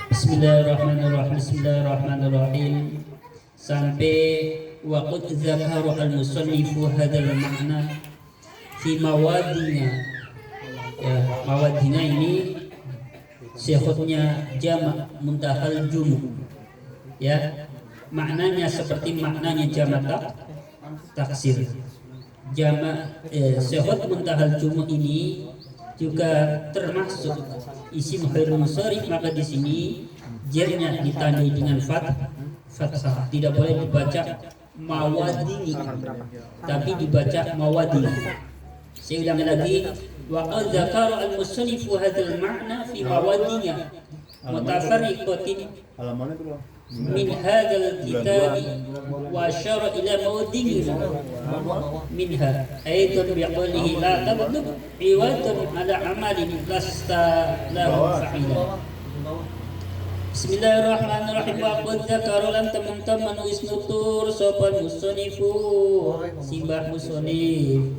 Bismillahirrahmanirrahim. Bismillahirrahmanirrahim. Sampai waqad dzakara al-musannifu hadzal ma'na fi mawadina. Ya, mawadina ini syekhnya jamak muntahal jumu. Ya, maknanya seperti maknanya jamak taksir. Jamak syekh muntahal jumu ini juga termasuk isim ghair munsharif, maka di sini jernya ditandai dengan fathah. Tidak boleh dibaca mawadini, tapi dibaca mawadini. Saya ulangi lagi, wa qad dzakara al-musannifu hadzal ma'na fi mawadina mutafarriqatin min hadzal kitabi wa asyara ila mawadini minha aidan biqaulihi la tabdub iwatun ala amalin lasta lahu fa'ila. Bismillahirrahmanirrahim. Wa qad dzakara lan teman-teman wis nutur sapa musanifu simbah musonif.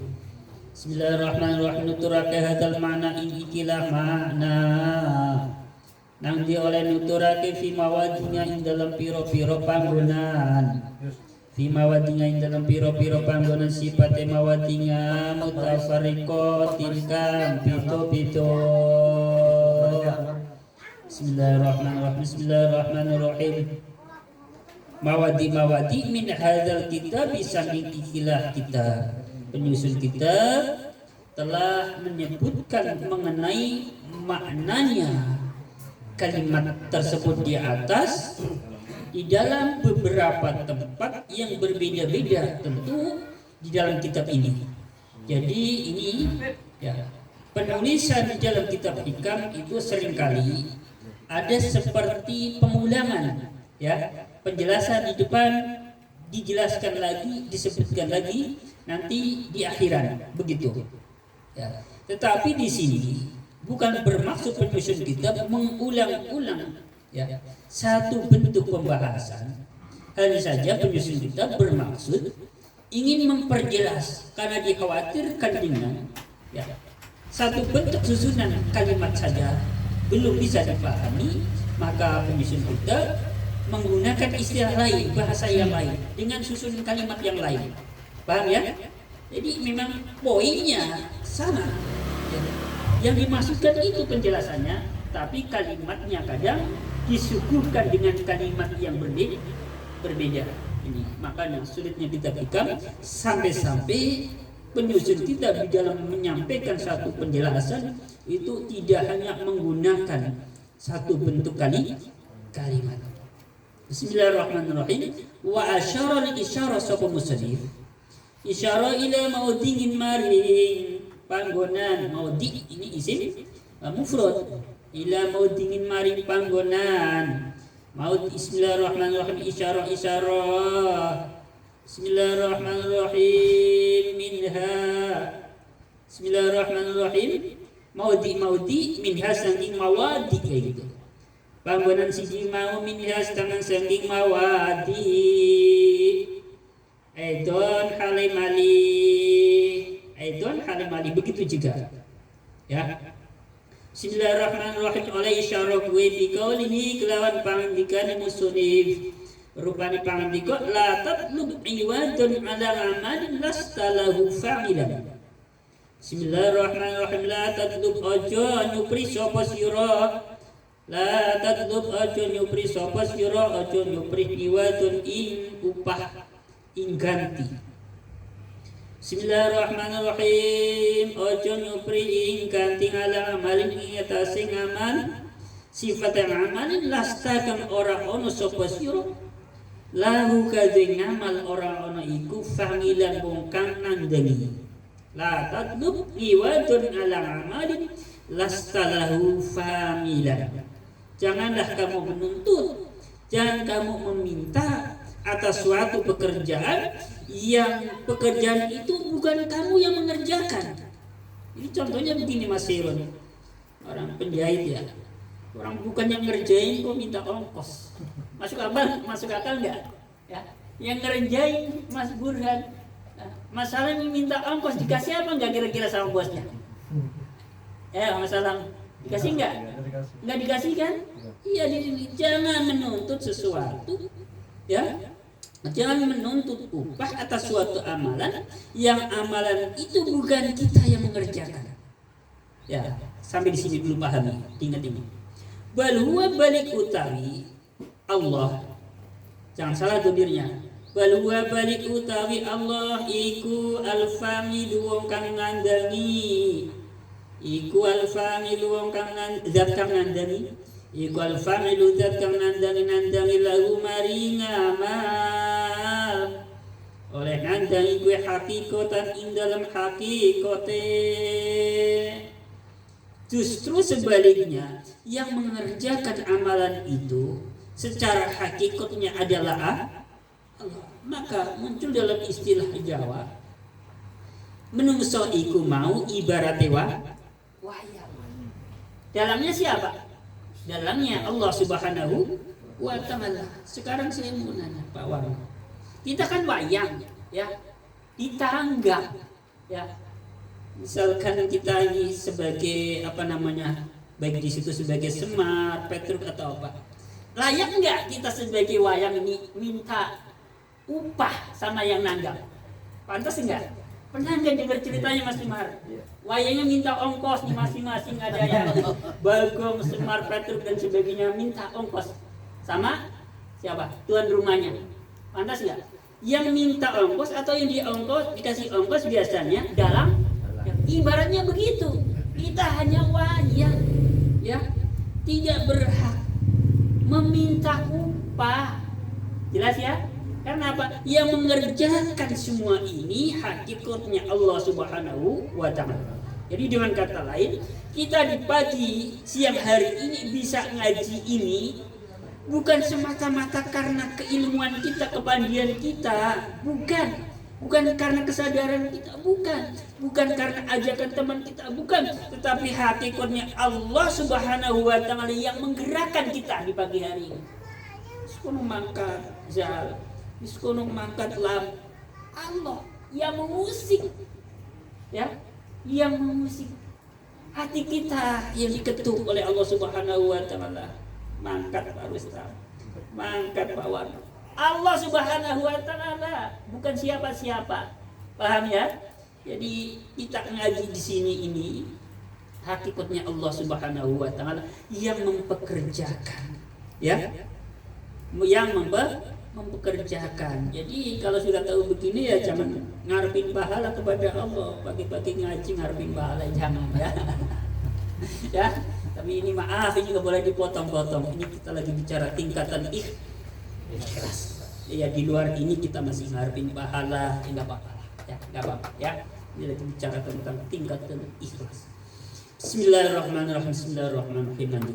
Bismillahirrahmanirrahim, nuturake hadzal ma'na ing ikilah makna nang di oleh nuturake fi mawadinya ing dalam piro-piro panggonan. Fi mawadinya ing dalam piro-piro panggonan sifate mawadinya mutafarriqatin kang pito-pito. Bismillahirrahmanirrahim. Bismillahirrahmanirrahim. Mawadi min hadzal kitab saking ikilah kita. Penyusun kitab telah menyebutkan mengenai maknanya kalimat tersebut di atas di dalam beberapa tempat yang berbeda-beda, tentu di dalam kitab ini. Jadi ini ya, penulisan di dalam kitab hikam itu seringkali ada seperti pengulangan, ya, penjelasan di depan dijelaskan lagi, disebutkan lagi nanti di akhiran, begitu. Ya. Tetapi di sini bukan bermaksud penyusun kitab mengulang-ulang, ya, satu bentuk pembahasan. Hanya saja penyusun kitab bermaksud ingin memperjelas karena dikhawatirkan dengan, ya, satu bentuk susunan kalimat saja belum bisa dipahami, maka penyusun kitab menggunakan istilah lain, bahasa yang lain dengan susunan kalimat yang lain. Paham ya? Jadi memang poinnya sama, ya. Yang dimaksudkan itu penjelasannya, tapi kalimatnya kadang disuguhkan dengan kalimat yang berbeda. Ini makanya sulitnya kitab hikam, sampai-sampai penyusun kitab di dalam menyampaikan satu penjelasan itu tidak hanya menggunakan satu bentuk kalimat. Bismillahirrahmanirrahim. Wa asyara li isyara sapa musannif isyara ila maudingin maring panggonan. Maudi ini isim mufrad, ila maudingin maring panggonan. Maud. Bismillahirrahmanirrahim. Isyara Bismillahirrahmanirrahim. Minha. Bismillahirrahmanirrahim. Maudi minha sanging mawadi, kayak gitu. Panggonan siji mau minha tangan sanging mawadi. Aidon halimali begitu juga, ya. Bismillahirrahmanirrahim. Oleh isyarah gue bikaulihi kelawan pangandikan musonif rupani pangandika la tatlub iwadun ala amalin lasta lahu fa'ilan. Bismillahirrahmanirrahim. La tatlub ojo nyupri sapa sira, la tatlub ojo nyupri sapa sira, ojo nyupri iwadun ing upah ing ganti. Bismillahirrahmanirrahim. Ojo nyupri ing ganti ala amalin ing atase ngamal sifat amalin lasta kang ora ono sapa sira lahu kadhe ngamal ora ono iku fangilan wong kang nandani. La tatlub iwadun ala amalin lasta lahu familan. Janganlah kamu menuntut, jangan kamu meminta atas suatu pekerjaan yang pekerjaan itu bukan kamu yang mengerjakan. Ini contohnya begini Mas Heron, orang penjahit ya, orang bukan yang ngerjain kok minta ongkos. Masuk akal enggak? Ya, yang ngerjain Mas Burhan. Nah, masalahnya minta ongkos, dikasih apa enggak kira-kira sama bosnya? Masalah dikasih enggak? Enggak dikasih kan? Iya di sini jangan menuntut sesuatu, ya. Jangan menuntut upah atas suatu amalan yang amalan itu bukan kita yang mengerjakan. Ya, sampai di sini dulu pahami, ingat ini. Bal huwa balik utawi Allah. Jangan salah domirnya. Bal huwa balik utawi Allah iku al-familu wong kang ngandani. Iku al-familu wong kang zat kang ngandani. Iku al-familu zat kang nandani lahu maring amal. Oleh nandani gue hakikatan ing dalam hakikote. Justru sebaliknya, yang mengerjakan amalan itu secara hakikatnya adalah Allah. Maka muncul dalam istilah Jawa, menungso iku mau ibarat wayang. Dalamnya siapa? Dalamnya Allah Subhanahu wa Ta'ala. Sekarang saya mau nanya Pak Warno, kita kan wayang, ya, di tangga, ya. Misalkan kita ini sebagai baik di situ sebagai Semar, Petruk atau apa, layak nggak kita sebagai wayang ini minta upah sama yang nanggap? Pantas enggak? Pernah nggak dengar ceritanya Mas Semar? Wayangnya minta ongkos nih masing-masing, ada yang Bagong, Semar, Petruk dan sebagainya minta ongkos sama siapa? Tuan rumahnya. Pantas nggak? Yang minta ongkos atau yang dikasih ongkos biasanya dalam ibaratnya begitu. Kita hanya wayang, ya, tidak berhak meminta upah. Jelas ya? Karena apa? Yang mengerjakan semua ini hakikatnya Allah Subhanahu wa Ta'ala. Jadi dengan kata lain, kita di pagi siang hari ini bisa ngaji ini bukan semata-mata karena keilmuan kita, kepandaian kita, bukan karena kesadaran kita, bukan karena ajakan teman kita, bukan, tetapi hakikatnya Allah Subhanahu wa Ta'ala yang menggerakkan kita di pagi hari ini. Sekono mangkat zal, sekono mangkat lam, Allah yang mengusik, ya, yang mengusik hati kita yang diketuk oleh Allah Subhanahu wa Ta'ala. Mangkat Pak Rustam, mangkat Pak Warno. Allah Subhanahu wa Ta'ala, bukan siapa-siapa. Paham ya? Jadi kita ngaji di sini ini hakikatnya Allah Subhanahu wa Ta'ala yang mempekerjakan, ya. Yang mempekerjakan. Jadi kalau sudah tahu begini ya jangan ngarepin pahala kepada Allah. Pagi-pagi ngaji ngarepin pahala, jangan ya. Ya, tapi ini maaf, ini nggak boleh dipotong-potong. Ini kita lagi bicara tingkatan ikhlas. Ya di luar ini kita masih ngarepin pahala, nggak apa-apa. Ya, nggak apa-apa. Ya, ini lagi bicara tentang tingkatan ikhlas. Bismillahirrahmanirrahim.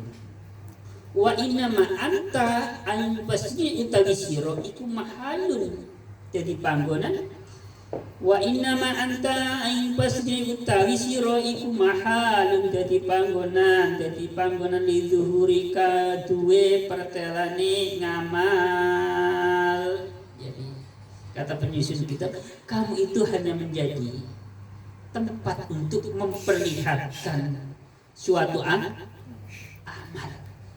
Wa inna ma anta an pasni utawisiro iku mahalun jadi panggonan. Wa inna ma anta an pasni utawisiro iku mahalun jadi panggonan li zuhurika duwe pertelane ngamal. Jadi kata penyusun kita, kamu itu hanya menjadi tempat untuk memperlihatkan suatu amal.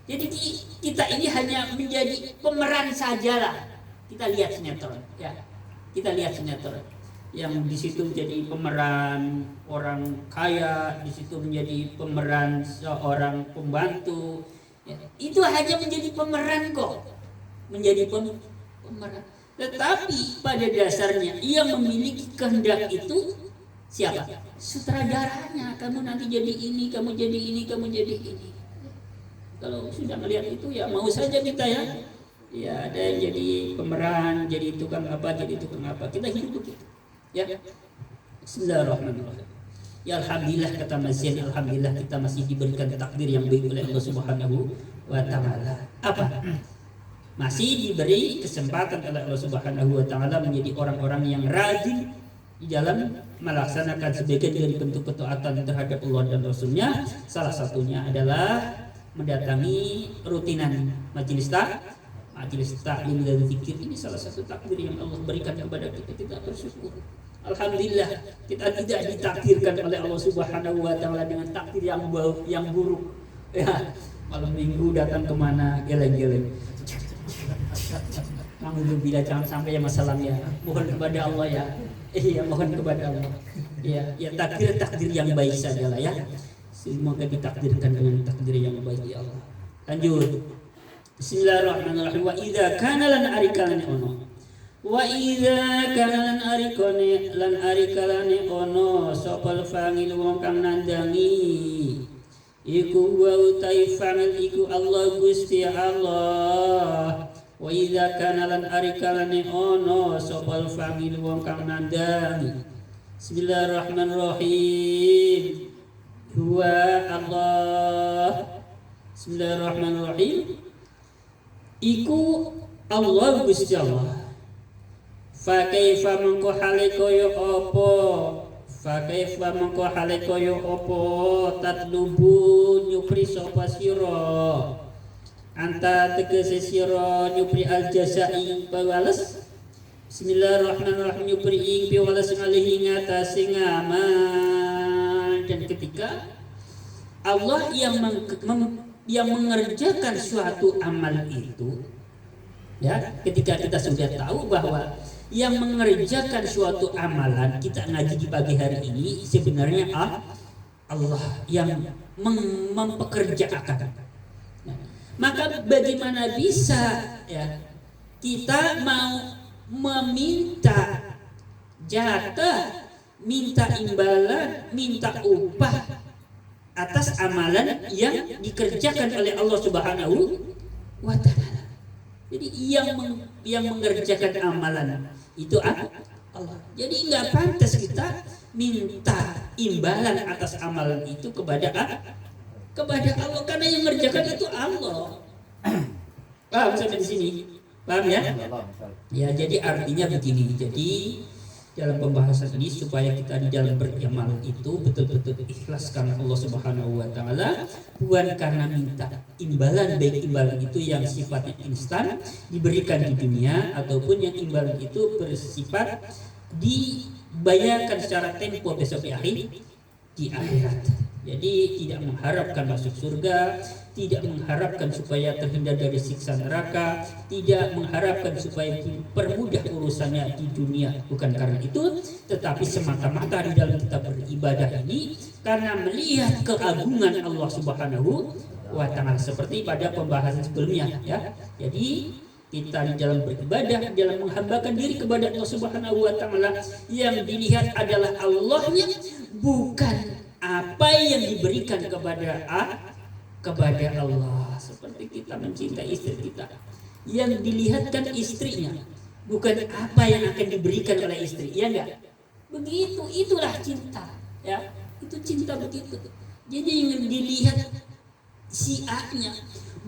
Jadi kita ini hanya menjadi pemeran sajalah. Kita lihat sinetron, ya. Kita lihat sinetron. Yang di situ menjadi pemeran orang kaya, di situ menjadi pemeran seorang pembantu. Ya. Itu hanya menjadi pemeran kok. Menjadi pemeran. Tetapi pada dasarnya yang memiliki kehendak itu siapa? Sutradaranya. Kamu nanti jadi ini, kamu jadi ini, kamu jadi ini. Kalau sudah melihat itu ya mau saja kita ya. Ya ada yang jadi pemeran, jadi tukang apa, kita hidup begitu. Ya. Bismillahirrahmanirrahim. Ya alhamdulillah kata Mazin, alhamdulillah kita masih diberikan takdir yang baik oleh Allah Subhanahu wa Ta'ala. Apa? Masih diberi kesempatan oleh Allah Subhanahu wa Ta'ala menjadi orang-orang yang rajin di dalam melaksanakan sebagian dari bentuk ketaatan terhadap Allah dan Rasulnya. Salah satunya adalah mendatangi rutinan majelis taklim dan zikir. Ini salah satu takdir yang Allah berikan kepada kita bersyukur. Alhamdulillah kita tidak ditakdirkan oleh Allah Subhanahu wa Ta'ala dengan takdir yang buruk. Ya, Malam minggu datang kemana, geleng-geleng. Alhamdulillah, jangan sampai ya masalah ya. Mohon kepada Allah ya. Iya, mohon kepada Allah. Ya, ya takdir yang baik sajalah ya. Semoga ditakdirkan dengan takdir yang baik ya Allah. Lanjut. Bismillahirrahmanirrahim. Wa idza kana lan arikalani ono. Wa idza kana lan arikalani ono sopal fangil wong kang nandangi. Iku wa utai fangil iku Allah Gusti Allah. Wa idza kana lan arikalani ono sopal fangil wong kang nandangi. Bismillahirrahmanirrahim. Huwa Allah. Bismillahirrahmanirrahim. Iku Allah Gusti Allah. Fa kaifa mangko hale kaya apa? Fa kaifa mangko hale kaya apa? Tatlubu nyupri sapa sira. Anta tegese sira nyupri al jazai bawales. Bismillahirrahmanirrahim. Nyupri ing piwales ngalihi ngatasi ngamal. Dan ketika Allah yang mengerjakan suatu amal itu, ya, ketika kita sudah tahu bahwa yang mengerjakan suatu amalan, kita ngaji di pagi hari ini sebenarnya Allah yang mempekerjakan. Nah, maka bagaimana bisa ya kita mau meminta jatah, minta imbalan, minta upah atas amalan yang dikerjakan oleh Allah Subhanahu wa Ta'ala. Jadi yang mengerjakan amalan itu Allah. Jadi nggak pantas kita minta imbalan atas amalan itu kepada Allah, karena yang mengerjakan itu Allah. Paham sampai di sini? Paham ya? Ya, jadi artinya begini. Jadi dalam pembahasan ini supaya kita di dalam beramal itu betul-betul ikhlas karena Allah Subhanahu wa Ta'ala, bukan karena minta imbalan, baik imbalan itu yang sifatnya instan diberikan di dunia ataupun yang imbalan itu bersifat dibayarkan secara tempo besok di akhirat. Jadi tidak mengharapkan masuk surga, tidak mengharapkan supaya terhindar dari siksa neraka, tidak mengharapkan supaya dipermudah urusannya di dunia. Bukan karena itu, tetapi semata-mata di dalam kita beribadah ini karena melihat keagungan Allah Subhanahu wa Ta'ala, seperti pada pembahasan sebelumnya ya. Jadi kita di dalam beribadah, di dalam menghambakan diri kepada Allah Subhanahu wa Ta'ala, yang dilihat adalah Allahnya, bukan apa yang diberikan kepada Allah. Seperti kita mencintai istri kita, yang dilihatkan istrinya, bukan apa yang akan diberikan oleh istri, ya enggak? Begitu, itulah cinta, ya. Itu cinta begitu. Jadi yang dilihat si A-nya,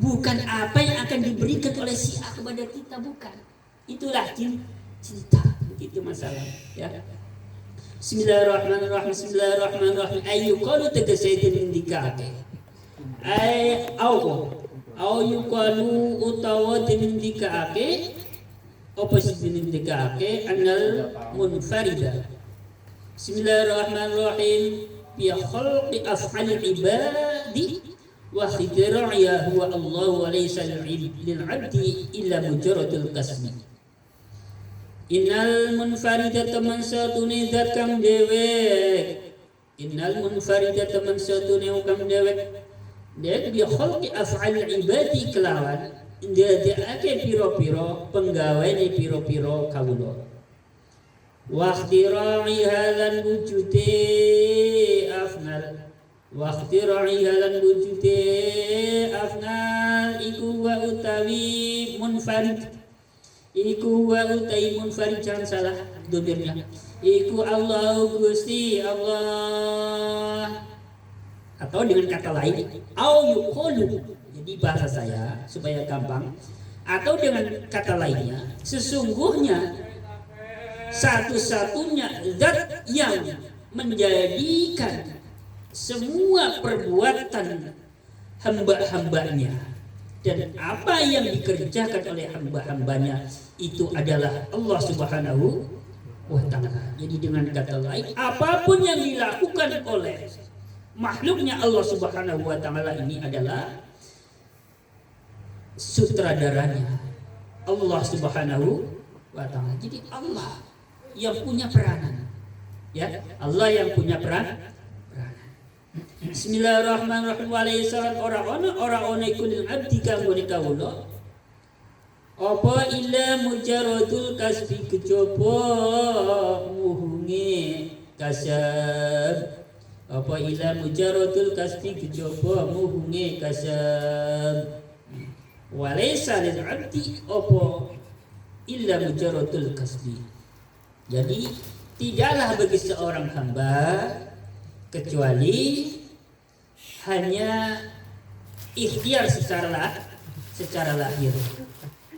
bukan apa yang akan diberikan oleh si A kepada kita, bukan. Itulah cinta, begitu masalah, ya. Bismillahirrahmanirrahim. Bismillahirrahmanirrahim. Ayu qalu tegese dikake. Au yuqalu utawa dikake apa sih dikake anal munfarida. Bismillahirrahmanirrahim. Bi khalqi af'alil ibadi wa khidra'ya huwa Allah wa laysa lil 'abdi illa mujarradul kasbi. Innal munfaridata man satune zat kang dewek. Innal munfaridata man satune kang dewek. Dek bi khalqi af'al ibadi kelawan ndadekake pira-pira penggaweane pira-pira kawula. Wa ikhtira'i halan wujude afnal. Wa ikhtira'i halan wujude afnal iku wa utawi munfarid. Iku wa utai munfarid, jangan salah domirnya. Iku Allah Gusti Allah. Atau dengan kata lain, au yuqalu. Jadi bahasa saya supaya gampang. Atau dengan kata lainnya, sesungguhnya satu-satunya zat yang menjadikan semua perbuatan hamba-hambanya dan apa yang dikerjakan oleh hamba-hambanya itu adalah Allah Subhanahu wa Ta'ala. Jadi dengan kata lain, apapun yang dilakukan oleh makhluknya Allah Subhanahu wa Ta'ala ini adalah sutradaranya Allah Subhanahu wa taala. Jadi Allah yang punya peranan. Ya, Allah yang punya peranan. Bismillahirrahmanirrahim. Walaisalan ora-ona iku lil abdi kanggone kawula. Apa illa mujarradul kasbi kejaba muhunge kasab. Apa illa mujarradul kasbi kejaba muhunge kasab. Walaysa lil abdi apa illa mujarradul kasbi. Jadi tidaklah bagi seorang hamba kecuali hanya ikhtiar secara lahir.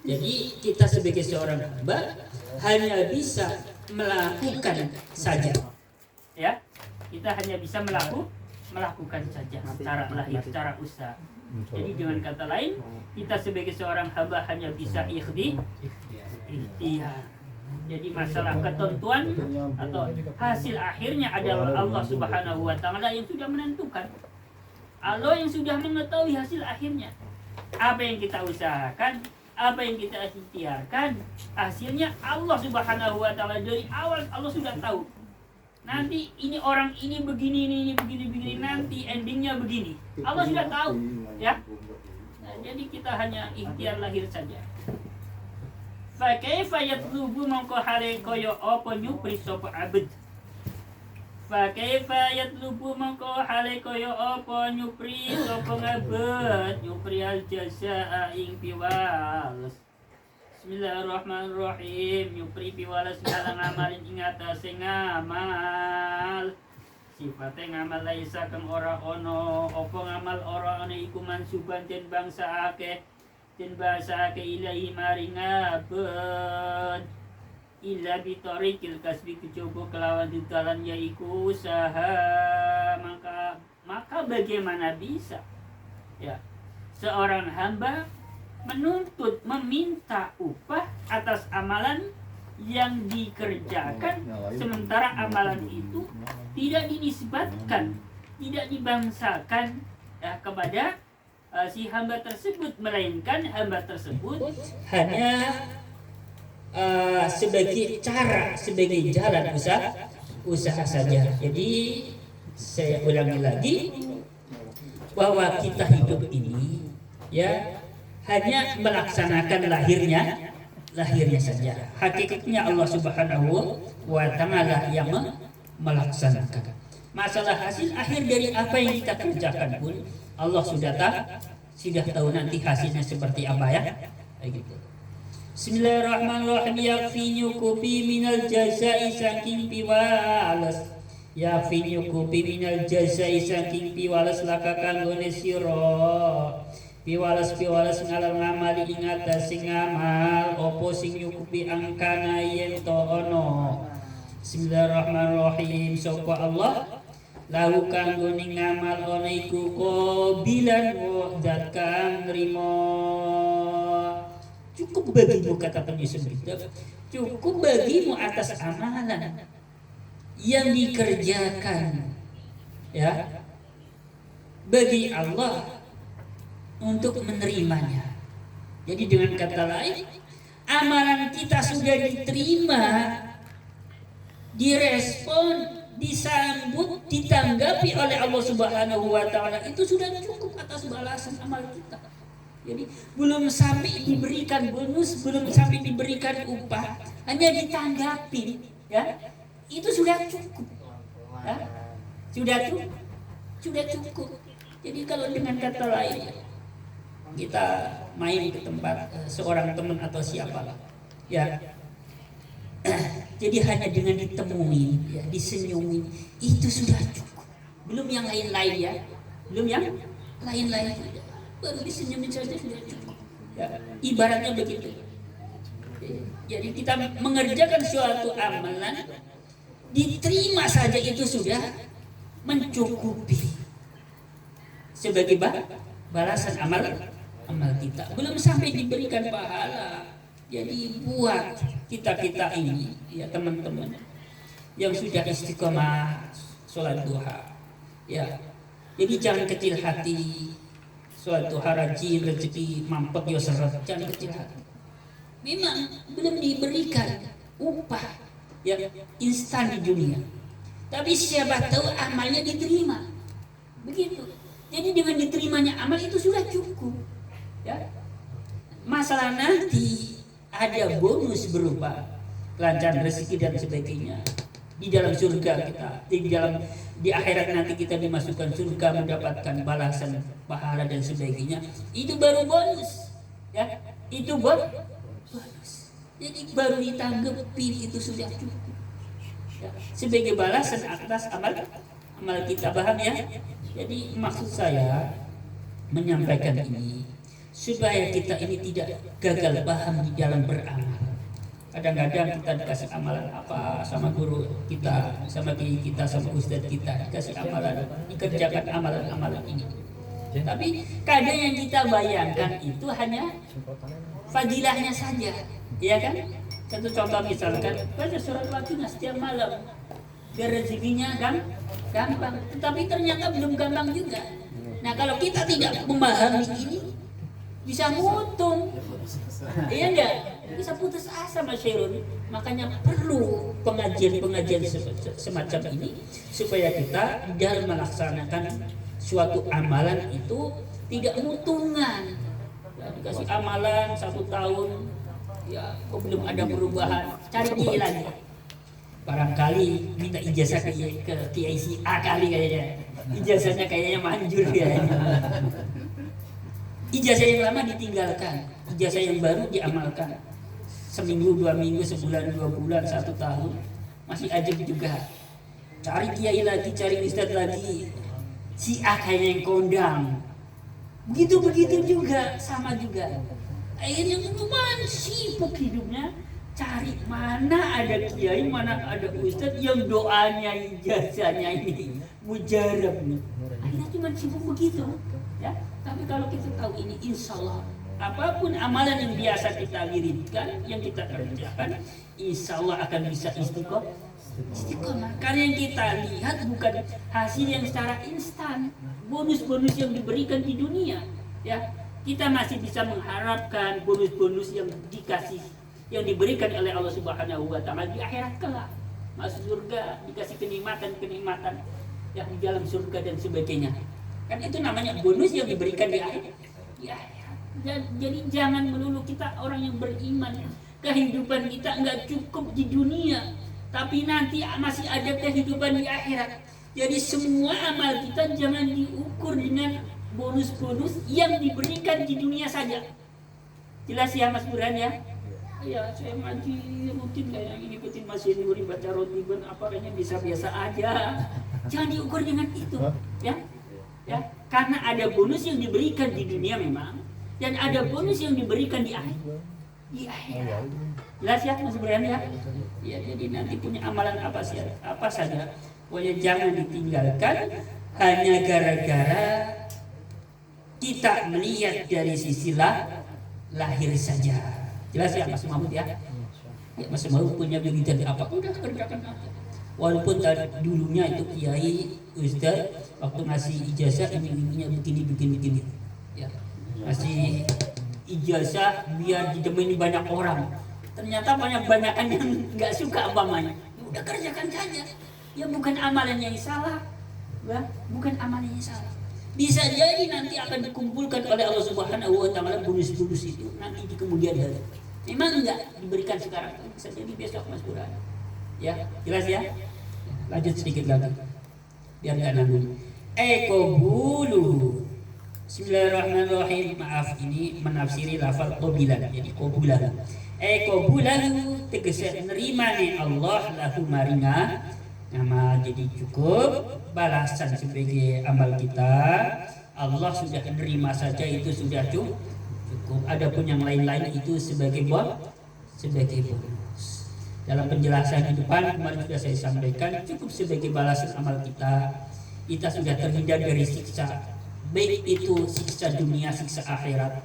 Jadi kita sebagai seorang hamba hanya bisa melakukan saja. Ya, kita hanya bisa melakukan saja secara lahir, secara usaha. Jadi dengan kata lain, kita sebagai seorang hamba hanya bisa ikhtiar. Jadi masalah ketentuan atau hasil akhirnya adalah Allah Subhanahu wa taala yang sudah menentukan. Allah yang sudah mengetahui hasil akhirnya. Apa yang kita usahakan, apa yang kita ikhtiarkan, hasilnya Allah Subhanahu wa taala dari awal Allah sudah tahu. Nanti ini orang ini begini, nanti endingnya begini. Allah sudah tahu, ya. Nah, jadi kita hanya ikhtiar lahir saja. Fa kaifa yatlubu mongko hale kaya apa nyupri sapa abd. Fa kaifa yatlubu mongko hale kaya apa nyupri sapa abd, nyupri al jazaa ing piwales. Bismillahirrahmanirrahim. Nyupri piwales ngalang amalin ing atase ngamal. Sifate ngamal laisa kang ora ono, apa ngamal ora ono iku mansuban den bangsa akeh. Den bahasa ke ilahi maring abad illa bitarikil kasbi kecoba kelawan ditalan yaiku usaha. Maka bagaimana bisa ya seorang hamba meminta upah atas amalan yang dikerjakan sementara amalan itu tidak dinisbatkan, tidak dibangsakan ya, kepada si hamba tersebut, melainkan hamba tersebut hanya sebagai jalan usaha saja. Jadi saya ulangi lagi bahwa kita hidup ini ya hanya melaksanakan lahirnya saja. Hakikatnya Allah Subhanahu wa taala yang melaksanakan. Masalah hasil akhir dari apa yang kita kerjakan pun Allah sudah tahu nanti hasilnya seperti apa ya. Gitu. Bismillahirrahmanirrahim. Yakfi nyukupi minal jazai saking piwales. Yakfi nyukupi minal jazai saking piwales laka kanggone sira. Piwales ngalang ngamali ing atase ngamal apa sing nyukupi angkana yen to ono. Bismillahirrahmanirrahim. Sapa Allah lahu kanggo ning ngamal ana iku qabilan zat kang nrimo. Cukup bagimu, kata penyusun kitab, cukup bagimu atas amalan yang dikerjakan ya bagi Allah untuk menerimanya. Jadi dengan kata lain, amalan kita sudah diterima, direspon, disambut, ditanggapi oleh Allah Subhanahu wa taala, itu sudah cukup atas balasan amal kita. Jadi belum sampai diberikan bonus, belum sampai diberikan upah, hanya ditanggapi ya. Itu sudah cukup. Ya? Sudah cukup. Jadi kalau dengan kata lain kita main ke tempat seorang teman atau siapalah ya. Jadi hanya dengan ditemui, ya, disenyumin, itu sudah cukup. Belum yang lain-lain ya, baru disenyumin saja sudah cukup. Ya, ibaratnya begitu. Jadi kita mengerjakan suatu amalan, diterima saja itu sudah mencukupi sebagai balasan amal kita. Belum sampai diberikan pahala. Jadi buat kita ini ya teman-teman yang sudah istiqomah sholat duha ya, jadi jangan kecil hati suatu haraji rezeki mampet yo seret, jangan kecil hati. Memang belum diberikan upah yang instan di dunia, tapi siapa tahu amalnya diterima. Begitu. Jadi dengan diterimanya amal itu sudah cukup. Ya. Masalah nanti ada bonus berupa kelancaran rezeki dan sebagainya di dalam surga kita, di akhirat nanti kita dimasukkan surga, mendapatkan balasan pahala dan sebagainya. Itu baru bonus. Ya. Itu bonus. Jadi baru ditanggapi itu sudah cukup. Ya. Sebagai balasan atas amal kita, paham ya? Jadi maksud saya menyampaikan ini supaya kita ini tidak gagal paham di dalam beramal. Kadang-kadang kita dikasih amalan apa sama guru kita, sama kiai kita, sama ustadz kita, dikasih amalan, dikerjakan amalan-amalan ini. Tapi kadang yang kita bayangkan itu hanya fadilahnya saja, ya kan? Satu contoh misalkan baca surat Waqiah setiap malam, biar rezekinya gampang. Tetapi ternyata belum gampang juga. Nah kalau kita tidak memahami ini, bisa mutung, iya enggak? Bisa putus asa Mas Syairun. Makanya perlu pengajian semacam ini supaya kita dalam melaksanakan suatu amalan itu tidak mutungan. Ya, dikasih amalan 1 tahun, ya kok belum ada perubahan, cari kiai lagi. Barangkali minta ijazah ke kiai si A kali kayaknya. Ijazahnya kayaknya manjur ya. Ijazah yang lama ditinggalkan, ijazah yang baru diamalkan. Seminggu, 2 minggu, sebulan, 2 bulan, 1 tahun, masih ajib juga. Cari kiai lagi, cari ustadz lagi. Si A kayaknya yang kondang. Begitu juga, sama juga. Akhirnya cuman sibuk hidupnya. Cari mana ada kiai, mana ada ustadz yang doanya, ijazahnya ini mujarab nih. Akhirnya cuma sibuk begitu, ya. Tapi kalau kita tahu ini, insya Allah apapun amalan yang biasa kita wiridkan, yang kita kerjakan, insya Allah akan bisa istiqomah. Karena yang kita lihat bukan hasil yang secara instan, bonus-bonus yang diberikan di dunia, ya. Kita masih bisa mengharapkan bonus-bonus yang yang diberikan oleh Allah Subhanahu wa taala di akhirat kelak. Masuk surga, dikasih kenikmatan yang di dalam surga dan sebagainya. Kan itu namanya bonus yang diberikan di akhirat. Jadi jangan melulu kita orang yang beriman, kehidupan kita enggak cukup di dunia, tapi nanti masih ada kehidupan di akhirat. Jadi semua amal kita jangan diukur dengan bonus-bonus yang diberikan di dunia saja. Jelas ya Mas Burhan ya? Ya, saya ngaji rutin kayak ini, ikutin Mas Yuri baca rotiban apa kayaknya bisa-biasa aja. Jangan diukur dengan itu, ya. Ya, karena ada bonus yang diberikan di dunia memang, dan ada bonus yang diberikan di akhirat. Jelas ya Mas Burhan ya? Ya, jadi nanti punya amalan apa saja, pokoknya jangan ditinggalkan hanya gara-gara kita melihat dari sisi lahir saja. Jelas ya Mas Mahmud ya? Ya Mas Mahmud punya wiridan apa? Udah kerjakan aja. Walaupun dulunya itu kiai, ustaz, waktu ngasih ijazah ini begini. Ya. Ngasih ijazah biar didemeni banyak orang. Ternyata banyak-banyakan yang nggak suka umpamanya. Udah kerjakan saja. Ya bukan amalannya yang salah. Ya, bukan amalannya yang salah. Bisa jadi nanti akan dikumpulkan oleh Allah Subhanahu wa taala bonus-bonus itu nanti di kemudian hari. Memang enggak diberikan sekarang, bisa jadi besok Mas Burhan. Ya, jelas ya? Lanjut sedikit lagi. Biar enggak nanggung. Qabulu. Bismillahirrahmanirrahim. Maaf, ini menafsiri lafal qabilan. Jadi qabulahu. Qabulahu tegese nerimane Allah lahu maringa. Nama jadi cukup balasan sebagai amal kita. Allah sudah menerima saja itu sudah cukup. Adapun yang lain-lain itu sebagai bonus. Dalam penjelasan di depan kemarin sudah saya sampaikan, cukup sebagai balasan amal kita. Kita sudah terhindar dari siksa, baik itu siksa dunia, siksa akhirat.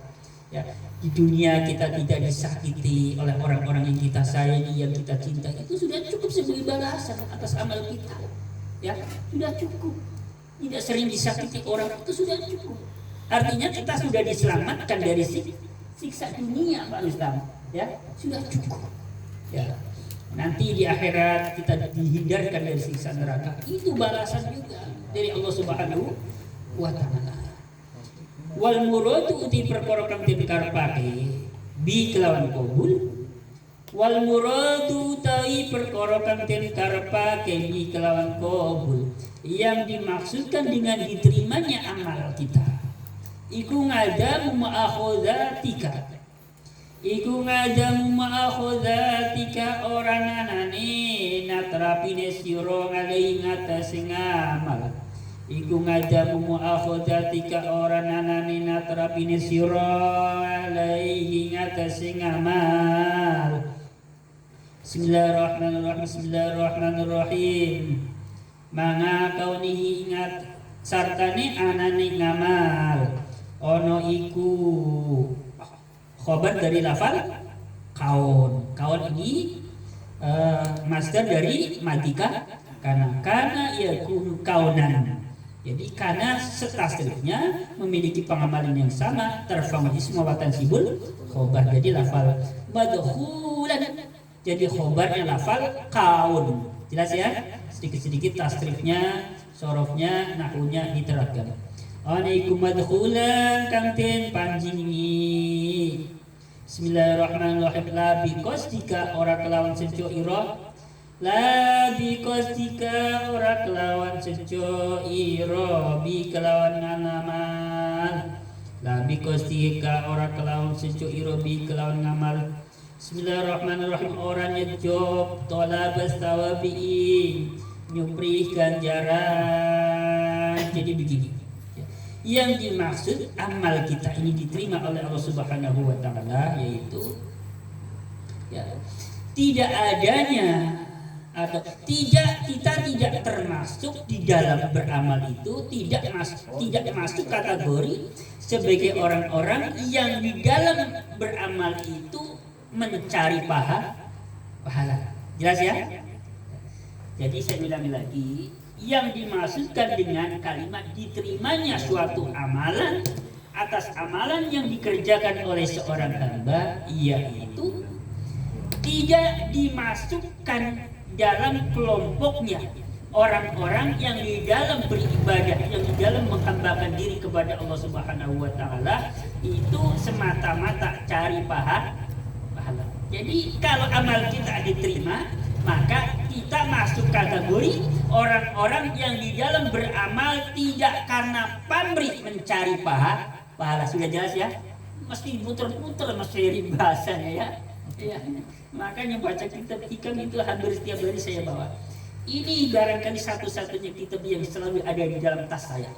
Ya, di dunia kita tidak disakiti oleh orang-orang yang kita sayangi, yang kita cinta, itu sudah cukup sebagai balasan atas amal kita. Ya, sudah cukup. Tidak sering disakiti orang itu sudah cukup. Artinya kita sudah diselamatkan dari siksa dunia, Pak Ustaz. Ya, sudah cukup. Ya. Nanti di akhirat kita dihindarkan dari siksa neraka. Itu balasan juga dari Allah Subhanahu wa taala. Wal muradu uti perkara kang dikarepake bi kelawan qabul. Wal muradu ta'i perkara kang dikarepake bi kelawan qabul. Yang dimaksudkan dengan diterimanya amal kita iku ngadamu ma'akhudatika, iku ngadamu ma'akhudatika orang anane natrapine sira ngalih ngatasi ngamal, iku ngadamu ma'akhudatika orang anane natrapine sira ngalih ngatasi ngamal. Bismillahirrahmanirrahim. Bismillahirrahmanirrahim. Manga kaunihi ingat sartane anane ngamal ono iku khobar dari lafal kaun. Kaun ini masdar dari madika kana yakun kaunan. Jadi kana setasrifnya memiliki pengamalan yang sama, terfa'ul ismu wa tansibul khobar. Jadi lafal madkhulan jadi khobarnya lafal kaun. Jelas ya? Sedikit-sedikit tasrifnya, sorofnya, nahunya diterapkan. Alaikum madkhulan kang ten panjingi. Bismillahirrahmanirrahim. La biqasdika ora kelawan sejo ira. La biqasdika ora kelawan sejo ira bi kelawan ngamal. La biqasdika ora kelawan sejo ira bi kelawan ngamal. Bismillahirrahmanirrahim. Orang nyejob tolabas tawabi'in, nyuprih ganjaran. Jadi begini, yang dimaksud amal kita ini diterima oleh Allah Subhanahu wa taala yaitu ya, tidak adanya atau kita tidak termasuk di dalam beramal itu, tidak masuk kategori sebagai orang-orang yang di dalam beramal itu mencari pahala. Jelas ya? Jadi saya ulangi lagi, yang dimaksudkan dengan kalimat diterimanya suatu amalan atas amalan yang dikerjakan oleh seorang hamba, yaitu tidak dimasukkan dalam kelompoknya orang-orang yang di dalam beribadah, yang di dalam menghambakan diri kepada Allah Subhanahu wa taala itu semata-mata cari pahala. Jadi kalau amal kita diterima, maka kita masuk kategori orang-orang yang di dalam beramal tidak karena pamrih mencari pahala. Sudah jelas ya? Mesti puter-puter masih bahasanya ya. Ya. Makanya baca kitab hikam itu hampir setiap hari saya bawa. Ini barangkali satu-satunya kitab yang selalu ada di dalam tas saya.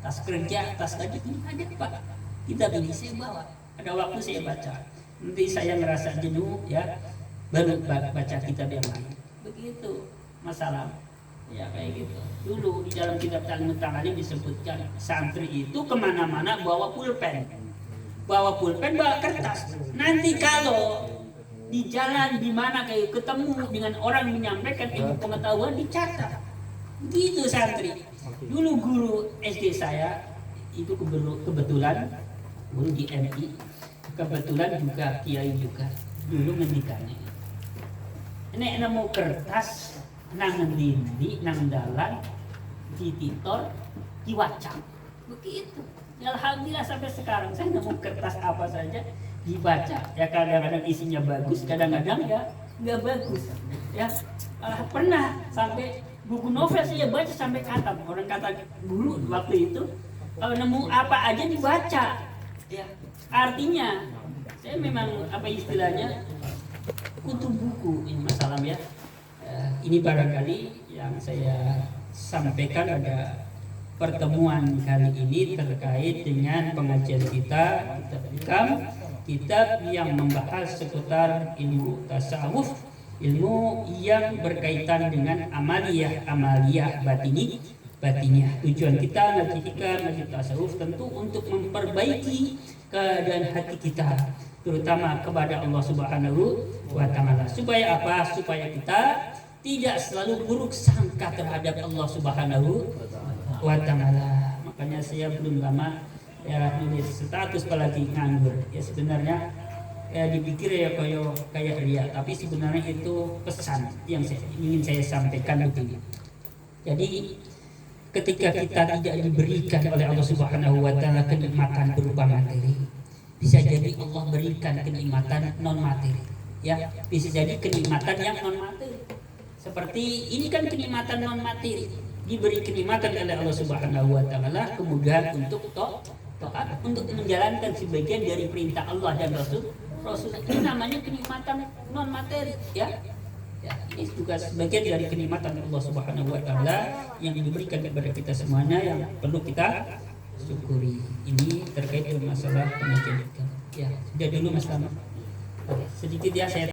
Tas kerja, tas gaji ini ada Pak. Kitab ini saya bawa. Ada waktu saya baca. Nanti saya ngerasa jenuh ya, baru baca kitab yang lain. Begitu masalah ya kayak gitu. Dulu di dalam kitab Ta'limut Ta'alim disebutkan santri itu kemana-mana bawa pulpen, bawa kertas. Nanti kalau di jalan di mana kayak ketemu dengan orang menyampaikan ilmu pengetahuan dicatat. Gitu santri. Dulu guru SD saya itu kebetulan guru di MI. Kebetulan juga kiai juga dulu ngendikannya. Nek nemu kertas nang ngendi nang dalan dititor diwaca. Begitu. Ya, alhamdulillah sampai sekarang saya nemu kertas apa saja dibaca. Ya kadang-kadang isinya bagus, kadang-kadang ya nggak bagus. Ya pernah sampai buku novel saya baca sampai khatam. Orang kata dulu waktu itu kalau nemu apa aja dibaca. Ya, artinya saya memang apa istilahnya kutu buku ini masalah ya. Ini barangkali yang saya sampaikan pada pertemuan kali ini terkait dengan pengajian kita kitab yang membahas seputar ilmu tasawuf, ilmu yang berkaitan dengan amaliyah batiniah. Tujuan kita ngaji tasawuf tentu untuk memperbaiki keadaan hati kita, terutama kepada Allah Subhanahu wa taala. Supaya apa? Supaya kita tidak selalu buruk sangka terhadap Allah Subhanahu wa taala. Makanya saya belum lama ya nulis status apalagi nganggur. Ya sebenarnya ya dipikir ya kayak ria, tapi sebenarnya itu pesan yang ingin saya sampaikan begini. Jadi ketika kita tidak diberikan oleh Allah Subhanahu wa taala kenikmatan berupa materi, bisa jadi Allah berikan kenikmatan non materi. Ya, bisa jadi kenikmatan yang non materi. Seperti ini kan kenikmatan non materi, diberi kenikmatan oleh Allah Subhanahu wa taala, kemudian untuk taat, untuk menjalankan sebagian dari perintah Allah dan Rasul. Ini namanya kenikmatan non materi, ya. Ya, ini juga sebagian dari kenikmatan Allah Subhanahu wa taala yang diberikan kepada kita semuanya yang perlu kita syukuri. Ini terkait dengan masalah pendidikan. Ya, sudah dulu Mas Tama. Sedikit ya saya